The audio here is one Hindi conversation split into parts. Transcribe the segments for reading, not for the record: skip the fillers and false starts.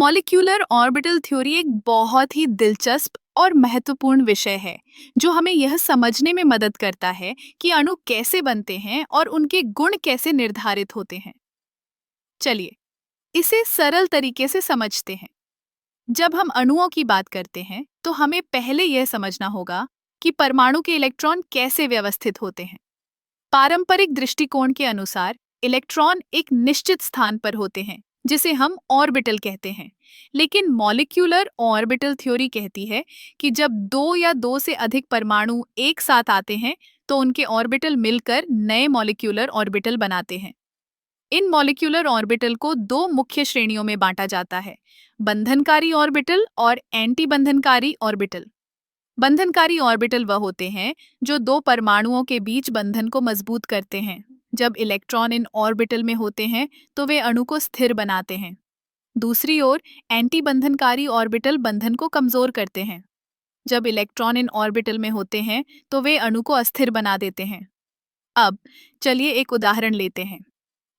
मॉलिक्यूलर ऑर्बिटल थ्योरी एक बहुत ही दिलचस्प और महत्वपूर्ण विषय है जो हमें यह समझने में मदद करता है कि अणु कैसे बनते हैं और उनके गुण कैसे निर्धारित होते हैं। चलिए इसे सरल तरीके से समझते हैं। जब हम अणुओं की बात करते हैं तो हमें पहले यह समझना होगा कि परमाणु के इलेक्ट्रॉन कैसे व्यवस्थित होते हैं। पारंपरिक दृष्टिकोण के अनुसार इलेक्ट्रॉन एक निश्चित स्थान पर होते हैं जिसे हम ऑर्बिटल कहते हैं। लेकिन मॉलिक्यूलर ऑर्बिटल थ्योरी कहती है कि जब दो या दो से अधिक परमाणु एक साथ आते हैं तो उनके ऑर्बिटल मिलकर नए मॉलिक्यूलर ऑर्बिटल बनाते हैं। इन मॉलिक्यूलर ऑर्बिटल को दो मुख्य श्रेणियों में बांटा जाता है, बंधनकारी ऑर्बिटल और एंटी बंधनकारी ऑर्बिटल। बंधनकारी ऑर्बिटल वह होते हैं जो दो परमाणुओं के बीच बंधन को मजबूत करते हैं। जब इलेक्ट्रॉन इन ऑर्बिटल में होते हैं तो वे अणु को स्थिर बनाते हैं। दूसरी ओर एंटी बंधनकारी ऑर्बिटल बंधन को कमजोर करते हैं। जब इलेक्ट्रॉन इन ऑर्बिटल में होते हैं तो वे अणु को अस्थिर बना देते हैं। अब चलिए एक उदाहरण लेते हैं।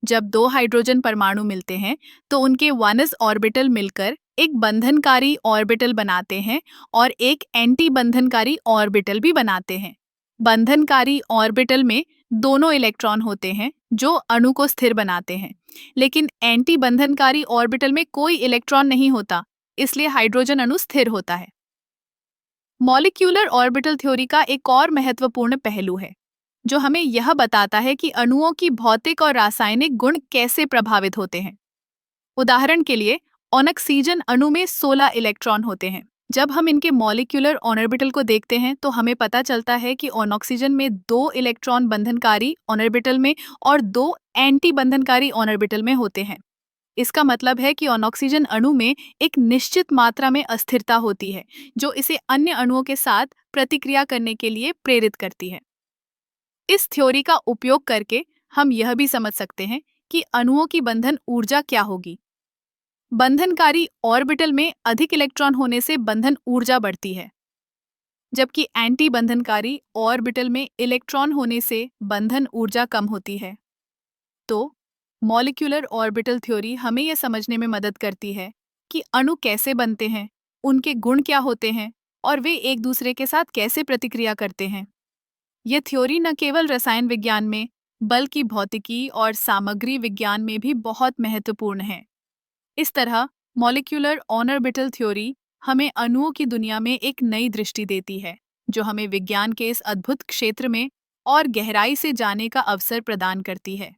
जब दो हाइड्रोजन परमाणु मिलते हैं तो उनके 1s ऑर्बिटल मिलकर एक बंधनकारी ऑर्बिटल बनाते हैं और एक एंटी बंधनकारी ऑर्बिटल भी बनाते हैं। बंधनकारी ऑर्बिटल में दोनों इलेक्ट्रॉन होते हैं जो अणु को स्थिर बनाते हैं, लेकिन एंटी बंधनकारी ऑर्बिटल में कोई इलेक्ट्रॉन नहीं होता, इसलिए हाइड्रोजन अणु स्थिर होता है। मॉलिक्यूलर ऑर्बिटल थ्योरी का एक और महत्वपूर्ण पहलू है जो हमें यह बताता है कि अणुओं की भौतिक और रासायनिक गुण कैसे प्रभावित होते हैं। उदाहरण के लिए ऑक्सीजन अणु में 16 इलेक्ट्रॉन होते हैं। जब हम इनके मॉलिक्यूलर ऑर्बिटल को देखते हैं तो हमें पता चलता है कि ऑक्सीजन में 2 इलेक्ट्रॉन बंधनकारी ऑर्बिटल में और 2 एंटी बंधनकारी ऑर्बिटल में होते हैं। इसका मतलब है कि ऑक्सीजन अणु में एक निश्चित मात्रा में अस्थिरता होती है जो इसे अन्य अणुओं के साथ प्रतिक्रिया करने के लिए प्रेरित करती है। इस थ्योरी का उपयोग करके हम यह भी समझ सकते हैं कि अणुओं की बंधन ऊर्जा क्या होगी। बंधनकारी ऑर्बिटल में अधिक इलेक्ट्रॉन होने से बंधन ऊर्जा बढ़ती है, जबकि एंटी बंधनकारी ऑर्बिटल में इलेक्ट्रॉन होने से बंधन ऊर्जा कम होती है। तो मॉलिक्यूलर ऑर्बिटल थ्योरी हमें यह समझने में मदद करती है कि अणु कैसे बनते हैं, उनके गुण क्या होते हैं और वे एक दूसरे के साथ कैसे प्रतिक्रिया करते हैं। यह थ्योरी न केवल रसायन विज्ञान में बल्कि भौतिकी और सामग्री विज्ञान में भी बहुत महत्वपूर्ण है। इस तरह मॉलिक्यूलर ऑर्बिटल थ्योरी हमें अणुओं की दुनिया में एक नई दृष्टि देती है जो हमें विज्ञान के इस अद्भुत क्षेत्र में और गहराई से जाने का अवसर प्रदान करती है।